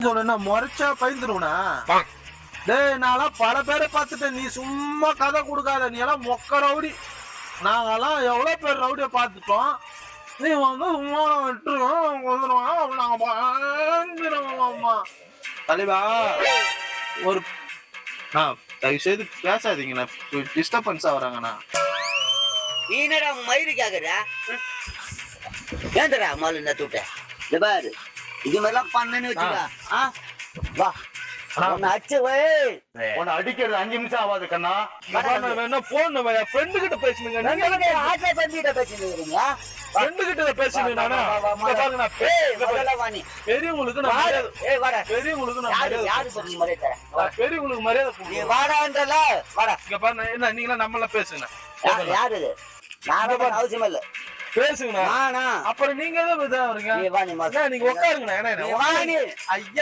சொல்லுன்னா முறைச்சா பயந்துருவனா? டேய் நான்லாம் பல பேரை பார்த்துட்டேன். நீ சும்மா கதை கொடுக்காத. நீ எல்லாம் மொக்க ரவுடி. நாங்கெல்லாம் எவ்வளவு பேர் ரவுடிய பார்த்துட்டோம். நீ வந்து சும்மா விட்டுருவோம் வந்துடுவோம். நாங்க பயந்துருவோம்மா தலைவா. ஒரு தயவு செய்து பேசாதீங்கண்ணா. டிஸ்டர்பன்ஸ் ஆகுறாங்கண்ணா. நீ என்னடா மயிறு கேக்குற? ஏந்தரா மாலு என்ன தூட்ட இந்த பாரு. இது மாதிரிலாம் பண்ணு வச்சுக்கா. வா அடிச்சு அடிக்கிறது 5 நிமிஷம் ஆகாது கண்ணா. என்ன போன் ஃப்ரெண்டு கிட்ட பேசுனுங்க. பெரியவங்களுக்கு பெரியவங்களுக்கு மரியாதை வாடான்றல வாடா. என்ன நீங்களா நம்மள பேசுங்க. யாரு அவசியம் இல்ல பேசுங்க. அப்புறம் நீங்க தான் நீங்க உட்காருங்க. ஐயா